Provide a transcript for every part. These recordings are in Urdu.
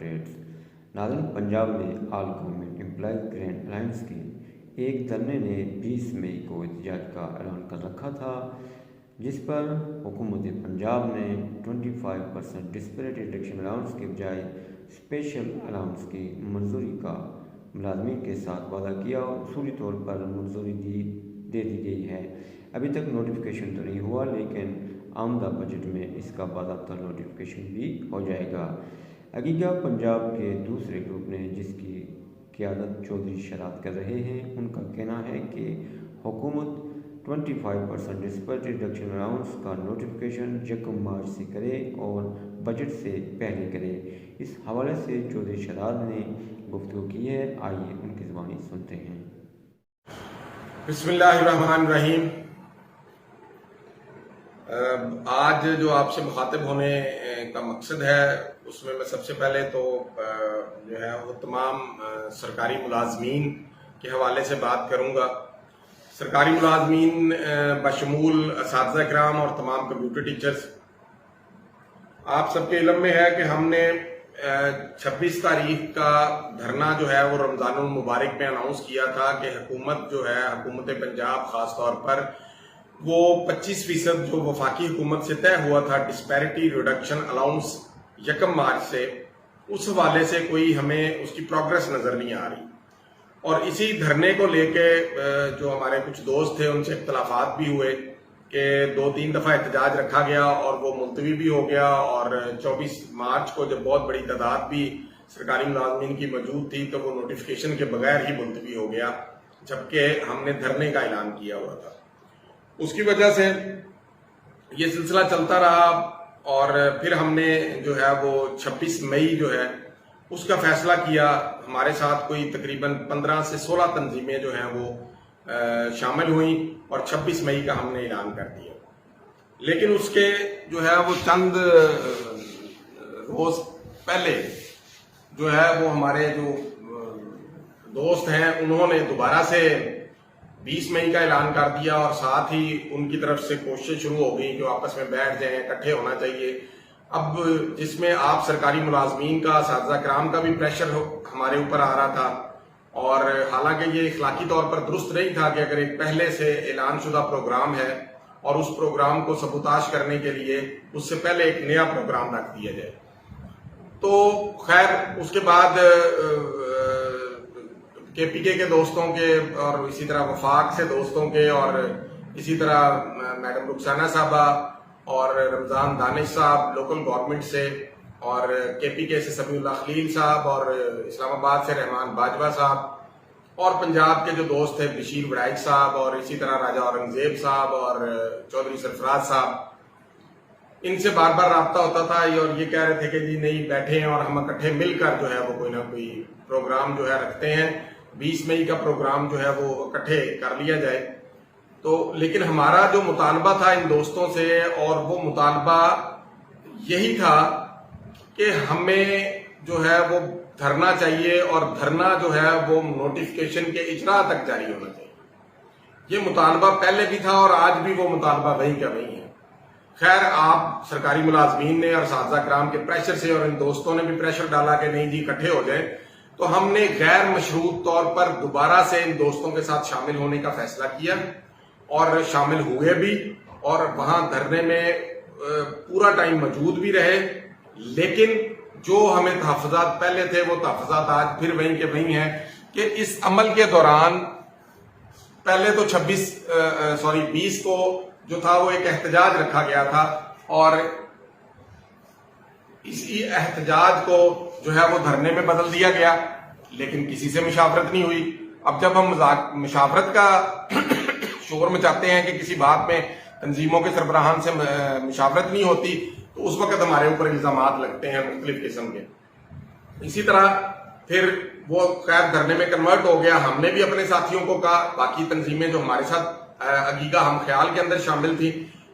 اپڈیٹس۔ ناظرین، پنجاب میں آل گورنمنٹ امپلائیز گرینڈ الائنس کے ایک دھرنے نے 20 مئی کو احتجاج کا اعلان کر رکھا تھا، جس پر حکومت پنجاب نے 25% ڈسپیرٹی ریڈکشن الاؤنس کے بجائے اسپیشل الاؤنس کی منظوری کا ملازمین کے ساتھ وعدہ کیا اور اصولی طور پر منظوری دے دی گئی ہے۔ ابھی تک نوٹیفیکیشن تو نہیں ہوا، لیکن آمدہ بجٹ میں اس کا باضابطہ نوٹیفیکیشن بھی ہو جائے گا۔ عگیگا پنجاب کے دوسرے گروپ نے، جس کی قیادت چودھری شراد کر رہے ہیں، ان کا کہنا ہے کہ حکومت 25% ڈسپیرٹی ریڈکشن الاؤنس کا نوٹیفیکیشن 1 مارچ سے کرے اور بجٹ سے پہلے کرے۔ اس حوالے سے چودھری شراد نے گفتگو کی ہے، آئیے ان کی زبانی سنتے ہیں۔ بسم اللہ الرحمن الرحیم۔ آج جو آپ سے مخاطب ہونے کا مقصد ہے، اس میں سب سے پہلے تو جو ہے وہ تمام سرکاری ملازمین کے حوالے سے بات کروں گا۔ سرکاری ملازمین بشمول اساتذہ کرام اور تمام کمپیوٹر ٹیچرز، آپ سب کے علم میں ہے کہ ہم نے 26 تاریخ کا دھرنا جو ہے وہ رمضان المبارک میں اناؤنس کیا تھا کہ حکومت جو ہے، حکومت پنجاب خاص طور پر، وہ 25% جو وفاقی حکومت سے طے ہوا تھا ڈسپیرٹی ریڈکشن الاؤنس 1 مارچ سے، اس حوالے سے کوئی ہمیں اس کی پروگرس نظر نہیں آ رہی۔ اور اسی دھرنے کو لے کے جو ہمارے کچھ دوست تھے، ان سے اختلافات بھی ہوئے کہ 2-3 دفعہ احتجاج رکھا گیا اور وہ ملتوی بھی ہو گیا، اور 24 مارچ کو جب بہت بڑی تعداد بھی سرکاری ملازمین کی موجود تھی تو وہ نوٹیفیکیشن کے بغیر ہی ملتوی ہو گیا، جبکہ ہم نے دھرنے کا اعلان کیا ہوا تھا۔ اس کی وجہ سے یہ سلسلہ چلتا رہا، اور پھر ہم نے جو ہے وہ 26 مئی جو ہے اس کا فیصلہ کیا۔ ہمارے ساتھ کوئی تقریباً 15 سے 16 تنظیمیں جو ہیں وہ شامل ہوئیں اور 26 مئی کا ہم نے اعلان کر دیا۔ لیکن اس کے جو ہے وہ چند روز پہلے جو ہے وہ ہمارے جو دوست ہیں، انہوں نے دوبارہ سے 20 مئی کا اعلان کر دیا، اور ساتھ ہی ان کی طرف سے کوشش شروع ہو گئی کہ آپ آپس میں بیٹھ جائیں، اکٹھے ہونا چاہیے۔ اب جس میں آپ سرکاری ملازمین کا، اساتذہ کرام کا بھی پریشر ہمارے اوپر آ رہا تھا، اور حالانکہ یہ اخلاقی طور پر درست نہیں تھا کہ اگر ایک پہلے سے اعلان شدہ پروگرام ہے اور اس پروگرام کو سبوتاش کرنے کے لیے اس سے پہلے ایک نیا پروگرام رکھ دیا جائے۔ تو خیر، اس کے بعد کے پی کے دوستوں کے، اور اسی طرح وفاق سے دوستوں کے، اور اسی طرح میڈم رخسانہ صاحبہ اور رمضان دانش صاحب لوکل گورنمنٹ سے، اور کے پی کے سے سمیع اللہ خلیل صاحب، اور اسلام آباد سے رحمان باجوہ صاحب، اور پنجاب کے جو دوست تھے بشیر وڑائچ صاحب، اور اسی طرح راجہ اورنگزیب صاحب اور چودھری سرفراز صاحب، ان سے بار بار رابطہ ہوتا تھا، اور یہ کہہ رہے تھے کہ جی نہیں، بیٹھے ہیں اور ہم اکٹھے مل کر جو ہے وہ کوئی نہ کوئی پروگرام جو ہے رکھتے ہیں، 20 مئی کا پروگرام جو ہے وہ اکٹھے کر لیا جائے۔ تو لیکن ہمارا جو مطالبہ تھا ان دوستوں سے، اور وہ مطالبہ یہی تھا کہ ہمیں جو ہے وہ دھرنا چاہیے، اور دھرنا جو ہے وہ نوٹیفیکیشن کے اجراء تک جاری ہونا چاہیے۔ یہ مطالبہ پہلے بھی تھا اور آج بھی وہ مطالبہ وہی کا وہی ہے۔ خیر، آپ سرکاری ملازمین نے اور اساتذہ کرام کے پریشر سے، اور ان دوستوں نے بھی پریشر ڈالا کہ نہیں جی اکٹھے ہو جائیں، تو ہم نے غیر مشروط طور پر دوبارہ سے ان دوستوں کے ساتھ شامل ہونے کا فیصلہ کیا، اور شامل ہوئے بھی، اور وہاں دھرنے میں پورا ٹائم موجود بھی رہے۔ لیکن جو ہمیں تحفظات پہلے تھے، وہ تحفظات آج پھر وہیں کے وہیں ہیں کہ اس عمل کے دوران پہلے تو 20 کو جو تھا وہ ایک احتجاج رکھا گیا تھا، اور اسی احتجاج کو جو ہے وہ دھرنے میں بدل دیا گیا، لیکن کسی سے مشاورت نہیں ہوئی۔ اب جب ہم مشاورت کا شور مچاتے ہیں کہ کسی بات میں تنظیموں کے سربراہان سے مشاورت نہیں ہوتی، تو اس وقت ہمارے اوپر الزامات لگتے ہیں مختلف قسم کے۔ اسی طرح پھر وہ خیر دھرنے میں کنورٹ ہو گیا۔ ہم نے بھی اپنے ساتھیوں کو کہا، باقی تنظیمیں جو ہمارے ساتھ عگیگا ہم خیال کے اندر شامل تھی،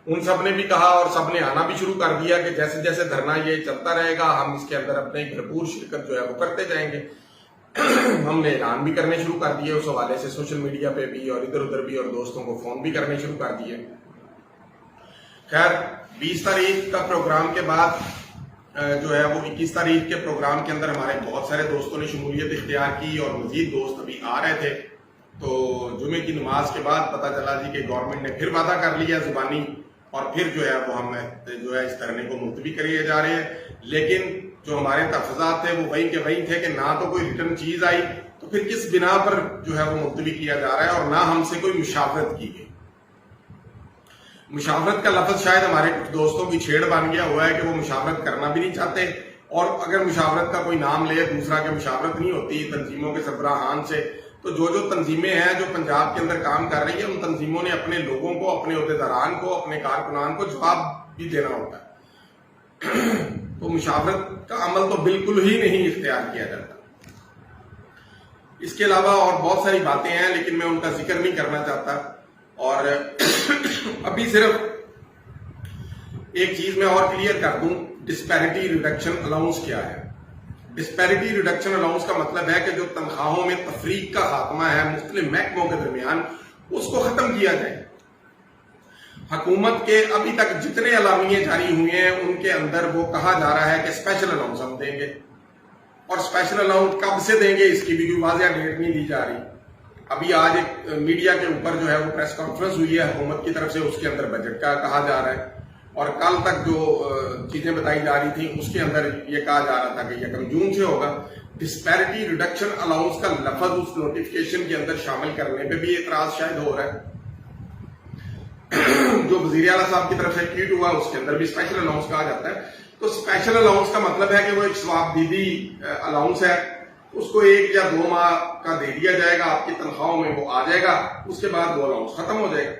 ان سب نے بھی کہا، اور سب نے آنا بھی شروع کر دیا کہ جیسے جیسے دھرنا یہ چلتا رہے گا، ہم اس کے اندر اپنے بھرپور شرکت جو ہے وہ کرتے جائیں گے۔ ہم نے اعلان بھی کرنے شروع کر دیے اس حوالے سے، سوشل میڈیا پہ بھی اور ادھر ادھر بھی، اور دوستوں کو فون بھی کرنے شروع کر دیے۔ خیر، 20 تاریخ کا پروگرام کے بعد جو ہے وہ 21 تاریخ کے پروگرام کے اندر ہمارے بہت سارے دوستوں نے شمولیت اختیار کی اور مزید دوست ابھی آ رہے تھے. تو جمعے کی نماز کے بعد پتہ چلا جی کہ گورنمنٹ نے پھر وعدہ کر لیا زبانی اور پھر جو ہے وہ ہم جو ہے اس دھرنے کو ملتوی کریے جا رہے ہیں. لیکن جو ہمارے تحفظات تھے وہ وہی کے وہی تھے کہ نہ تو کوئی ریٹرن چیز آئی تو پھر کس بنا پر جو ہے وہ ملتوی کیا جا رہا ہے اور نہ ہم سے کوئی مشاورت کی گئی. مشاورت کا لفظ شاید ہمارے کچھ دوستوں کی چھیڑ بن گیا ہوا ہے کہ وہ مشاورت کرنا بھی نہیں چاہتے اور اگر مشاورت کا کوئی نام لے دوسرا کہ مشاورت نہیں ہوتی تنظیموں کے سربراہان سے. تو جو تنظیمیں ہیں جو پنجاب کے اندر کام کر رہی ہیں ان تنظیموں نے اپنے لوگوں کو اپنے عہدیداران کو اپنے کارکنان کو جواب بھی دینا ہوتا ہے. تو مشاورت کا عمل تو بالکل ہی نہیں اختیار کیا جاتا. اس کے علاوہ اور بہت ساری باتیں ہیں لیکن میں ان کا ذکر نہیں کرنا چاہتا. اور ابھی صرف ایک چیز میں اور کلیئر کر دوں, ڈسپیرٹی ریڈکشن الاؤنس کیا ہے. ڈسپیرٹی ریڈکشن الاؤنس کا مطلب ہے کہ جو تنخواہوں میں تفریق کا خاتمہ ہے مختلف محکموں کے درمیان اس کو ختم کیا جائے. حکومت کے ابھی تک جتنے اعلامیے جاری ہوئے ہیں ان کے اندر وہ کہا جا رہا ہے کہ اسپیشل الاؤنس ہم دیں گے اور اسپیشل الاؤنس کب سے دیں گے اس کی بھی کوئی واضح ڈیٹ نہیں دی جا رہی. ابھی آج ایک میڈیا کے اوپر جو ہے وہ پریس کانفرنس ہوئی ہے حکومت کی طرف سے, اس کے اندر بجٹ کا کہا جا رہا ہے اور کل تک جو چیزیں بتائی جا رہی تھیں اس کے اندر یہ کہا جا رہا تھا کہ 1 جون سے ہوگا. ڈسپیرٹی ریڈکشن الاؤنس کا لفظ اس نوٹیفکیشن کے اندر شامل کرنے پہ بھی اعتراض شاید ہو رہا ہے. جو وزیر اعلیٰ صاحب کی طرف سے ٹویٹ ہوا اس کے اندر بھی اسپیشل الاؤنس کہا جاتا ہے. تو اسپیشل الاؤنس کا مطلب ہے کہ وہ ایک ثواب دیدی الاؤنس ہے, اس کو 1 یا 2 ماہ کا دے دیا جائے گا, آپ کی تنخواہوں میں وہ آ جائے گا, اس کے بعد وہ الاؤنس ختم ہو جائے گا.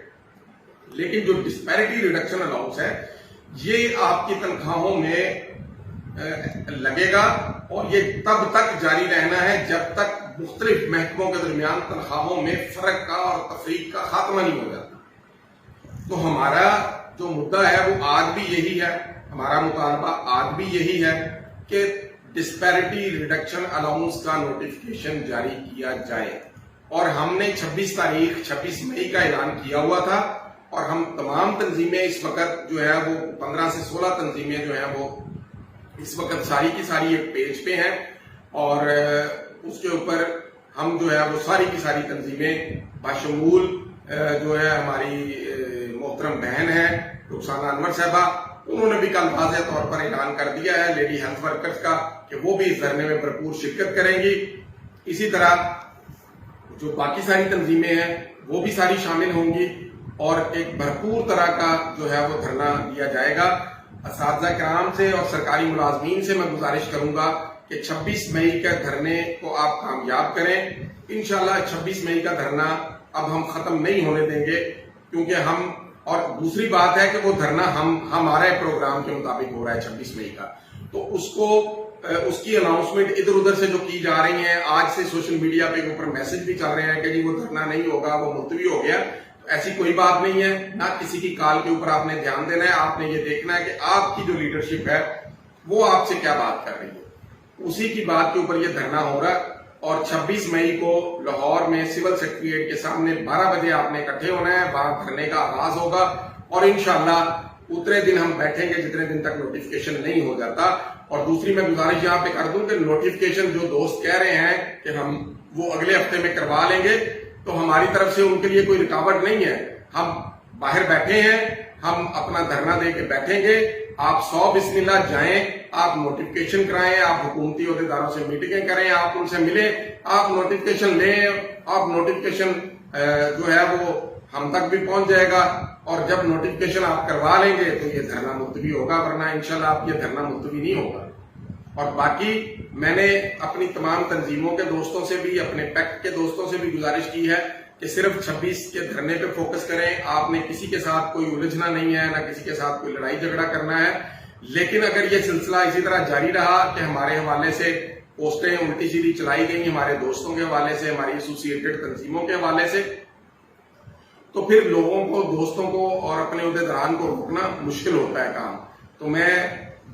لیکن جو ڈسپیرٹی ریڈکشن الاؤنس ہے یہ آپ کی تنخواہوں میں لگے گا اور یہ تب تک جاری رہنا ہے جب تک مختلف محکموں کے درمیان تنخواہوں میں فرق کا اور تفریق کا خاتمہ نہیں ہو جاتا. تو ہمارا جو مدعا ہے وہ آج بھی یہی ہے, ہمارا مطالبہ آج بھی یہی ہے کہ ڈسپیرٹی ریڈکشن الاؤنس کا نوٹیفکیشن جاری کیا جائے. اور ہم نے 26 مئی کا اعلان کیا ہوا تھا اور ہم تمام تنظیمیں اس وقت جو ہے وہ 15 سے 16 تنظیمیں جو ہیں وہ اس وقت ساری کی ساری ایک پیج پہ ہیں اور اس کے اوپر ہم جو ہے وہ ساری کی ساری تنظیمیں بشمول جو ہے ہماری محترم بہن ہے رخسانہ انور صاحبہ, انہوں نے بھی کل واضح طور پر اعلان کر دیا ہے لیڈی ہیلتھ ورکرز کا کہ وہ بھی اس دھرنے میں بھرپور شرکت کریں گی. اسی طرح جو باقی ساری تنظیمیں ہیں وہ بھی ساری شامل ہوں گی اور ایک بھرپور طرح کا جو ہے وہ دھرنا دیا جائے گا. اساتذہ کرام سے اور سرکاری ملازمین سے میں گزارش کروں گا کہ 26 مئی کے دھرنے کو آپ کامیاب کریں. انشاءاللہ 26 مئی کا دھرنا اب ہم ختم نہیں ہونے دیں گے کیونکہ ہم, اور دوسری بات ہے کہ وہ دھرنا ہمارے پروگرام کے مطابق ہو رہا ہے 26 مئی کا, تو اس کی اناؤنسمنٹ ادھر ادھر سے جو کی جا رہی ہیں, آج سے سوشل میڈیا پہ اوپر میسج بھی چل رہے ہیں کہ جی وہ دھرنا نہیں ہوگا, وہ ملتوی ہو گیا. ایسی کوئی بات نہیں ہے, نہ کسی کی کال کے اوپر آپ نے دھیان دینا ہے. آپ نے یہ دیکھنا ہے کہ آپ کی جو لیڈرشپ ہے وہ آپ سے کیا بات کر رہی ہے, اسی کی بات کے اوپر یہ دھرنا ہو رہا ہے. اور 26 مئی کو لاہور میں سول سیکریٹریٹ کے سامنے 12 بجے آپ نے اکٹھے ہونا ہے, وہاں دھرنے کا آغاز ہوگا اور انشاءاللہ اتنے دن ہم بیٹھیں گے جتنے دن تک نوٹیفکیشن نہیں ہو جاتا. اور دوسری میں گزارش یہاں پہ کر دوں کہ نوٹیفکیشن جو دوست کہہ رہے ہیں کہ ہم وہ اگلے ہفتے میں کروا لیں گے, تو ہماری طرف سے ان کے لیے کوئی رکاوٹ نہیں ہے. ہم باہر بیٹھے ہیں, ہم اپنا دھرنا دے کے بیٹھیں گے. آپ 100 بسم اللہ جائیں, آپ نوٹیفکیشن کرائیں, آپ حکومتی عہدیداروں سے میٹنگیں کریں, آپ ان سے ملیں, آپ نوٹیفکیشن لیں. آپ نوٹیفکیشن جو ہے وہ ہم تک بھی پہنچ جائے گا اور جب نوٹیفکیشن آپ کروا لیں گے تو یہ دھرنا ملتوی ہوگا, ورنہ انشاءاللہ آپ یہ دھرنا ملتوی نہیں ہوگا. اور باقی میں نے اپنی تمام تنظیموں کے دوستوں سے بھی, اپنے پیکٹ کے دوستوں سے بھی گزارش کی ہے کہ صرف 26 کے دھرنے پہ فوکس کریں. آپ نے کسی کے ساتھ کوئی الجھنا نہیں ہے, نہ کسی کے ساتھ کوئی لڑائی جھگڑا کرنا ہے. لیکن اگر یہ سلسلہ اسی طرح جاری رہا کہ ہمارے حوالے سے پوسٹیں الٹی سیدھی چلائی گئی ہمارے دوستوں کے حوالے سے, ہماری ایسوسیٹڈ تنظیموں کے حوالے سے, تو پھر لوگوں کو, دوستوں کو اور اپنے عہدیداران کو روکنا مشکل ہوتا ہے کام. تو میں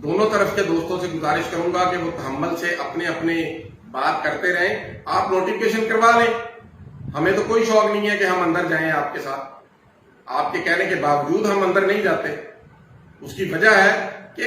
دونوں طرف کے دوستوں سے گزارش کروں گا کہ وہ تحمل سے اپنے اپنے بات کرتے رہیں. آپ نوٹیفکیشن کروا لیں, ہمیں تو کوئی شوق نہیں ہے کہ ہم اندر جائیں آپ کے ساتھ. آپ کے کہنے کے باوجود ہم اندر نہیں جاتے. اس کی وجہ ہے کہ